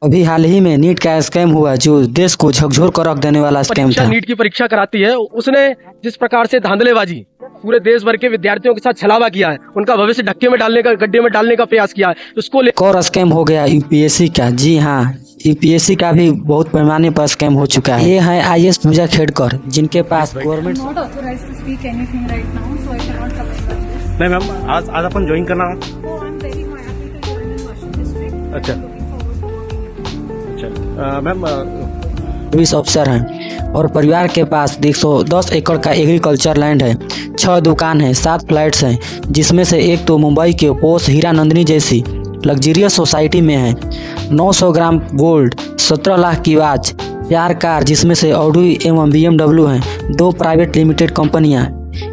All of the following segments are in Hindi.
अभी हाल ही में नीट का स्कैम हुआ जो देश को झकझोर कर रख देने वाला स्कैम था। नीट की परीक्षा कराती है, उसने जिस प्रकार से धांधलेबाजी पूरे देश भर के विद्यार्थियों के साथ छलावा किया है, उनका भविष्य धक्के में डालने का, गड्ढे में डालने का प्रयास किया है, उसको एक और स्कैम हो गया यूपीएससी का। जी हाँ, यूपीएससी का भी बहुत पैमाने पर स्कैम हो चुका है। ये है आईएएस पूजा खेड़कर, जिनके पास गवर्नमेंट नहीं मैम, आज अपन ज्वाइन करना। अच्छा मैम, पुलिस अफसर हैं और परिवार के पास 110 एकड़ का एग्रीकल्चर लैंड है, 6 दुकान है, 7 फ्लैट्स हैं, जिसमें से एक तो मुंबई के पोस्ट हीरा नंदिनी जैसी लग्जरियस सोसाइटी में है। 900 ग्राम गोल्ड, 17 लाख की वॉच, 4 कार जिसमें से ऑडी एवं BMW हैं, 2 प्राइवेट लिमिटेड कंपनियां,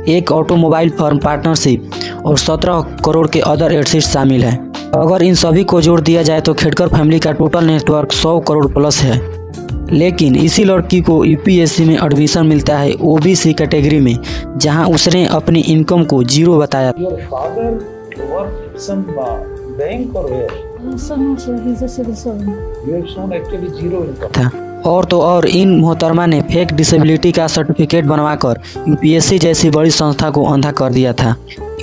1 ऑटोमोबाइल फर्म पार्टनरशिप और 17 करोड़ के अदर एसेट्स शामिल है। अगर इन सभी को जोड़ दिया जाए तो खेड़कर फैमिली का टोटल नेटवर्क 100 करोड़ प्लस है। लेकिन इसी लड़की को यूपीएससी में एडमिशन मिलता है ओबीसी कैटेगरी में, जहां उसने अपनी इनकम को 0 बताया था। और तो और इन मोहतरमा ने फेक डिसेबिलिटी का सर्टिफिकेट बनवाकर यूपीएससी जैसी बड़ी संस्था को अंधा कर दिया था।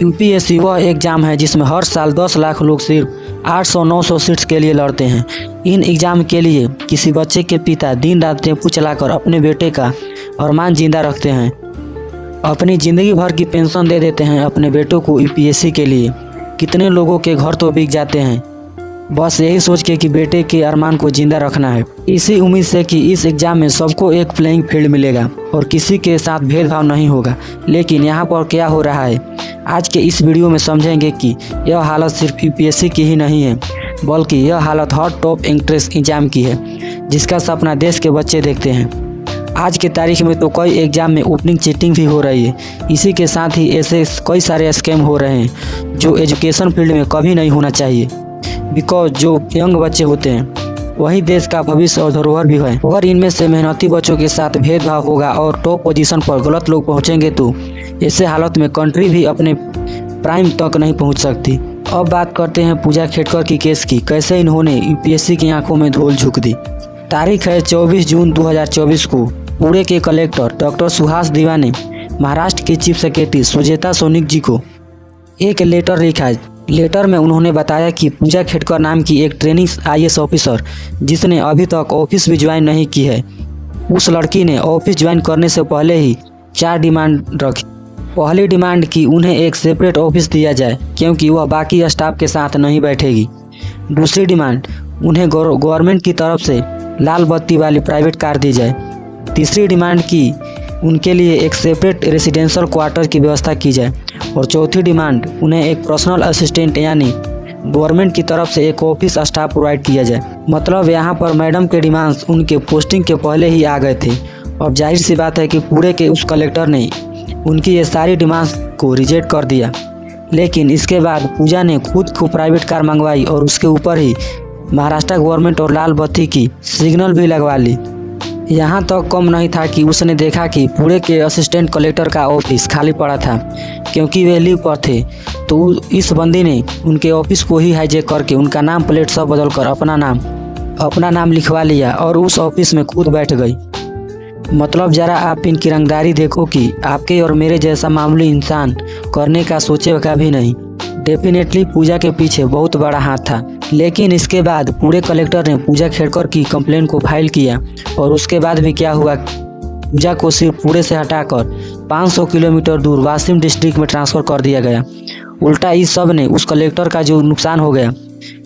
यूपीएससी वह एग्जाम है जिसमें हर साल 10 लाख लोग सिर्फ 800-900 सीट्स के लिए लड़ते हैं। इन एग्जाम के लिए किसी बच्चे के पिता दिन रात टेम्पू चलाकर अपने बेटे का अरमान जिंदा रखते हैं, अपनी ज़िंदगी भर की पेंशन दे देते हैं अपने बेटों को यूपीएससी के लिए। कितने लोगों के घर तो बिक जाते हैं बस यही सोच के कि बेटे के अरमान को जिंदा रखना है। इसी उम्मीद से कि इस एग्ज़ाम में सबको एक प्लेइंग फील्ड मिलेगा और किसी के साथ भेदभाव नहीं होगा। लेकिन यहाँ पर क्या हो रहा है, आज के इस वीडियो में समझेंगे कि यह हालत सिर्फ यूपीएससी की ही नहीं है, बल्कि यह हालत हर टॉप एंट्रेंस एग्जाम की है, जिसका सपना देश के बच्चे देखते हैं। आज के तारीख में तो कई एग्जाम में ओपनिंग चीटिंग भी हो रही है। इसी के साथ ही ऐसे कई सारे स्कैम हो रहे हैं जो एजुकेशन फील्ड में कभी नहीं होना चाहिए, बिकॉज जो यंग बच्चे होते हैं वही देश का भविष्य और धरोहर भी है। अगर इनमें से मेहनती बच्चों के साथ भेदभाव होगा और टॉप पोजीशन पर गलत लोग पहुंचेंगे तो ऐसे हालत में कंट्री भी अपने प्राइम तक नहीं पहुंच सकती। अब बात करते हैं पूजा खेड़कर की केस की, कैसे इन्होंने यूपीएससी की आंखों में धूल झोंक दी। तारीख है 24 जून 2024 को पुणे के कलेक्टर डॉक्टर सुहास दिवा ने महाराष्ट्र की चीफ सेक्रेटरी सुजेता सोनिक जी को एक लेटर लिखा। लेटर में उन्होंने बताया कि पूजा खेड़कर नाम की एक ट्रेनिंग आईएएस ऑफिसर जिसने अभी तक ऑफिस भी ज्वाइन नहीं की है, उस लड़की ने ऑफिस ज्वाइन करने से पहले ही 4 डिमांड रखी। पहली डिमांड की उन्हें एक सेपरेट ऑफिस दिया जाए क्योंकि वह बाकी स्टाफ के साथ नहीं बैठेगी। दूसरी डिमांड, उन्हें गवर्नमेंट की तरफ से लाल बत्ती वाली प्राइवेट कार दी जाए। तीसरी डिमांड की उनके लिए एक सेपरेट रेसिडेंशियल क्वार्टर की व्यवस्था की जाए। और चौथी डिमांड, उन्हें एक पर्सनल असिस्टेंट यानी गवर्नमेंट की तरफ से एक ऑफिस स्टाफ प्रोवाइड किया जाए। मतलब यहाँ पर मैडम के डिमांड्स उनके पोस्टिंग के पहले ही आ गए थे। अब जाहिर सी बात है कि पूरे के उस कलेक्टर ने उनकी ये सारी डिमांड्स को रिजेक्ट कर दिया। लेकिन इसके बाद पूजा ने खुद को प्राइवेट कार मंगवाई और उसके ऊपर ही महाराष्ट्र गवर्नमेंट और लाल बत्ती की सिग्नल भी लगवा ली। यहाँ तक कम नहीं था कि उसने देखा कि पूरे के असिस्टेंट कलेक्टर का ऑफिस खाली पड़ा था क्योंकि वे लीव पर थे, तो इस बंदी ने उनके ऑफिस को ही हाईजैक करके उनका नाम प्लेट सब बदलकर अपना नाम लिखवा लिया और उस ऑफिस में खुद बैठ गई। मतलब ज़रा आप इनकी रंगदारी देखो कि आपके और मेरे जैसा मामूली इंसान करने का सोचेगा भी नहीं। डेफिनेटली पूजा के पीछे बहुत बड़ा हाथ था। लेकिन इसके बाद पूरे कलेक्टर ने पूजा खेड़कर की कंप्लेंट को फाइल किया और उसके बाद भी क्या हुआ, पूजा को सिर्फ पूरे से हटाकर 500 किलोमीटर दूर वाशिम डिस्ट्रिक्ट में ट्रांसफ़र कर दिया गया। उल्टा इस सब ने उस कलेक्टर का जो नुकसान हो गया,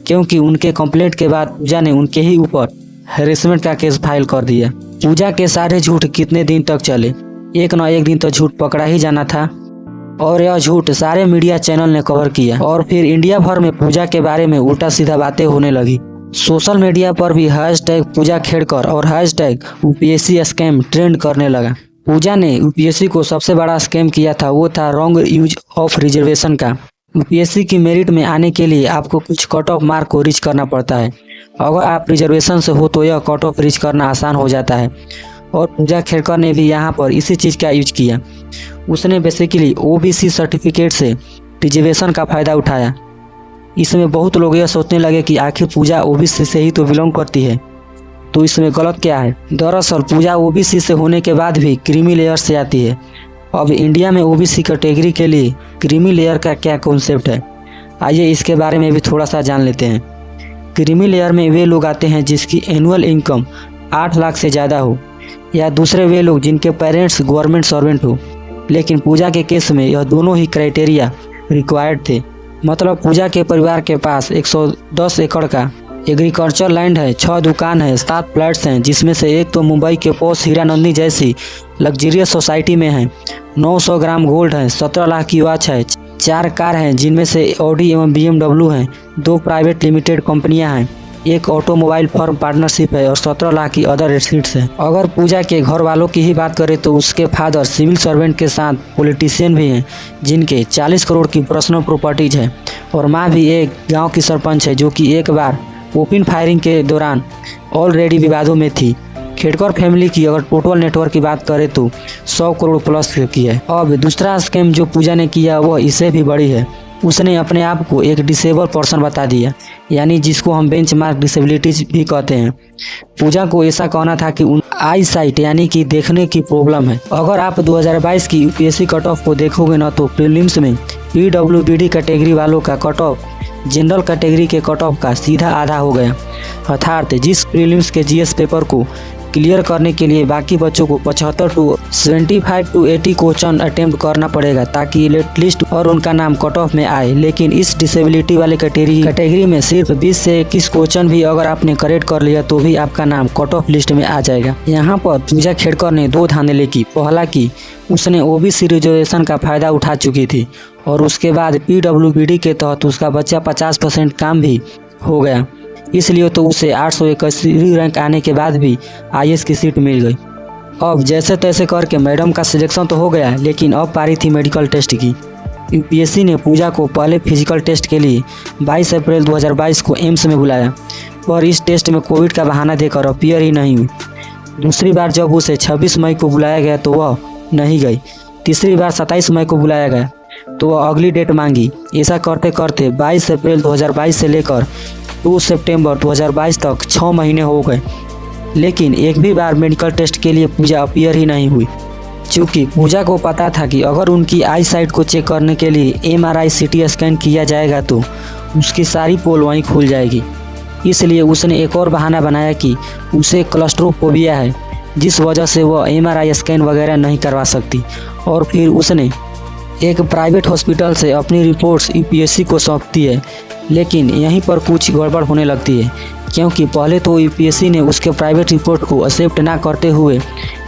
क्योंकि उनके कंप्लेंट के बाद पूजा ने उनके ही ऊपर हैरेसमेंट का केस फाइल कर दिया। पूजा के सारे झूठ कितने दिन तक चले, एक न एक दिन तो झूठ पकड़ा ही जाना था और यह झूठ सारे मीडिया चैनल ने कवर किया और फिर इंडिया भर में पूजा के बारे में उल्टा सीधा बातें होने लगी। सोशल मीडिया पर भी हैशटैग पूजा खेड़कर और हैशटैग यूपीएससी स्कैम ट्रेंड करने लगा। पूजा ने यूपीएससी को सबसे बड़ा स्कैम किया था, वो था रॉन्ग यूज ऑफ रिजर्वेशन का। यूपीएससी की मेरिट में आने के लिए आपको कुछ कट ऑफ मार्क को रीच करना पड़ता है। अगर आप रिजर्वेशन से हो तो यह कट ऑफ रीच करना आसान हो जाता है और पूजा खेड़कर ने भी यहाँ पर इसी चीज़ का यूज किया। उसने बेसिकली ओबीसी सर्टिफिकेट से रिजर्वेशन का फ़ायदा उठाया इसमें बहुत लोग यह सोचने लगे कि आखिर पूजा ओबीसी से ही तो बिलोंग करती है, तो इसमें गलत क्या है। दरअसल पूजा ओबीसी से होने के बाद भी क्रीमी लेयर से आती है। अब इंडिया में ओबीसी कैटेगरी के लिए क्रीमी लेयर का क्या कॉन्सेप्ट है, आइए इसके बारे में भी थोड़ा सा जान लेते हैं। क्रीमी लेयर में वे लोग आते हैं जिसकी एनुअल इनकम 8 लाख से ज़्यादा हो, या दूसरे वे लोग जिनके पेरेंट्स गवर्नमेंट सर्वेंट हो। लेकिन पूजा के केस में यह दोनों ही क्राइटेरिया रिक्वायर्ड थे। मतलब पूजा के परिवार के पास 110 एकड़ का एग्रीकल्चर लैंड है, 6 दुकान है, 7 फ्लैट्स हैं, जिसमें से एक तो मुंबई के पॉश हीरानंदी जैसी लग्जरियस सोसाइटी में है, 900 ग्राम गोल्ड है, 17 लाख की वॉच है, 4 कार हैं जिनमें से ऑडी एवं BMW हैं, 2 प्राइवेट लिमिटेड कंपनियां हैं, एक ऑटोमोबाइल फर्म पार्टनरशिप है और 17 लाख की अदर एसेट्स है। अगर पूजा के घर वालों की ही बात करें तो उसके फादर सिविल सर्वेंट के साथ पॉलिटिशियन भी हैं जिनके 40 करोड़ की पर्सनल प्रॉपर्टीज है, और माँ भी एक गांव की सरपंच है जो कि एक बार ओपन फायरिंग के दौरान ऑलरेडी विवादों में थी। खेड़कर फैमिली की अगर टोटल नेटवर्क की बात करें तो 100 करोड़ प्लस की है। अब दूसरा स्कैम जो पूजा ने किया वह इससे भी बड़ी है। उसने अपने आप को एक डिसेबल पर्सन बता दिया, यानी जिसको हम बेंचमार्क डिसेबिलिटीज भी कहते हैं। पूजा को ऐसा कहना था कि उन आई साइट यानी कि देखने की प्रॉब्लम है। अगर आप 2022 की यूपीएससी कट ऑफ को देखोगे ना तो प्रीलिम्स में PWBD कैटेगरी वालों का कट ऑफ जनरल कैटेगरी के कट ऑफ का सीधा आधा हो गया। अर्थात जिस प्रीलिम्स के जीएस पेपर को क्लियर करने के लिए बाकी बच्चों को 75 to 80 क्वेश्चन अटेम्प्ट करना पड़ेगा ताकि लिस्ट और उनका नाम कट ऑफ में आए, लेकिन इस डिसेबिलिटी वाले कैटेगरी में सिर्फ 20 से 21 क्वेश्चन भी अगर आपने करेक्ट कर लिया तो भी आपका नाम कट ऑफ लिस्ट में आ जाएगा। यहाँ पर पूजा खेड़कर ने 2 धांधले की। पहला कि उसने ओबीसी रिजर्वेशन का फायदा उठा चुकी थी, और उसके बाद PWBD के तहत उसका बच्चा 50% काम भी हो गया, इसलिए तो उसे 881 रैंक आने के बाद भी IAS की सीट मिल गई। अब जैसे तैसे करके मैडम का सिलेक्शन तो हो गया, लेकिन अब पारी थी मेडिकल टेस्ट की। यूपीएससी ने पूजा को पहले फिजिकल टेस्ट के लिए 22 अप्रैल 2022 को एम्स में बुलाया, पर इस टेस्ट में कोविड का बहाना देकर अपीयर ही नहीं हुई। दूसरी बार जब उसे 26 मई को बुलाया गया तो वह नहीं गई। तीसरी बार 27 मई को बुलाया गया तो वह अगली डेट मांगी। ऐसा करते करते 22 अप्रैल 2022 से लेकर 2 सितंबर 2022 तक 6 महीने हो गए, लेकिन एक भी बार मेडिकल टेस्ट के लिए पूजा अपीयर ही नहीं हुई। चूँकि पूजा को पता था कि अगर उनकी आई साइट को चेक करने के लिए MRI CT स्कैन किया जाएगा तो उसकी सारी पोल वहीं खुल जाएगी, इसलिए उसने एक और बहाना बनाया कि उसे क्लस्ट्रोफोबिया है, जिस वजह से वह MRI स्कैन वगैरह नहीं करवा सकती। और फिर उसने एक प्राइवेट हॉस्पिटल से अपनी रिपोर्ट्स यूपीएससी को सौंपती है, लेकिन यहीं पर कुछ गड़बड़ होने लगती है, क्योंकि पहले तो यूपीएससी ने उसके प्राइवेट रिपोर्ट को एक्सेप्ट ना करते हुए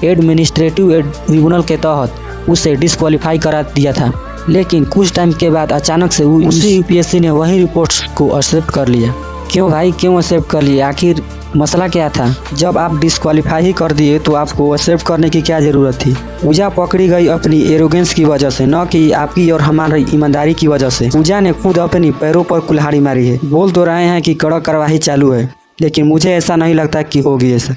एडमिनिस्ट्रेटिव ट्रिब्यूनल के तहत उसे डिस्क्वालीफाई करा दिया था, लेकिन कुछ टाइम के बाद अचानक से उसी यूपीएससी ने वही रिपोर्ट्स को एक्सेप्ट कर लिया। क्यों भाई, क्यों एक्सेप्ट कर लिया? आखिर मसला क्या था? जब आप डिस्क्वालीफाई ही कर दिए तो आपको एक्सेप्ट करने की क्या ज़रूरत थी? पूजा पकड़ी गई अपनी एरोगेंस की वजह से, न कि आपकी और हमारी ईमानदारी की वजह से। पूजा ने खुद अपनी पैरों पर कुल्हाड़ी मारी है। बोल तो रहे हैं कि कड़क कार्रवाई चालू है, लेकिन मुझे ऐसा नहीं लगता कि होगी ऐसा।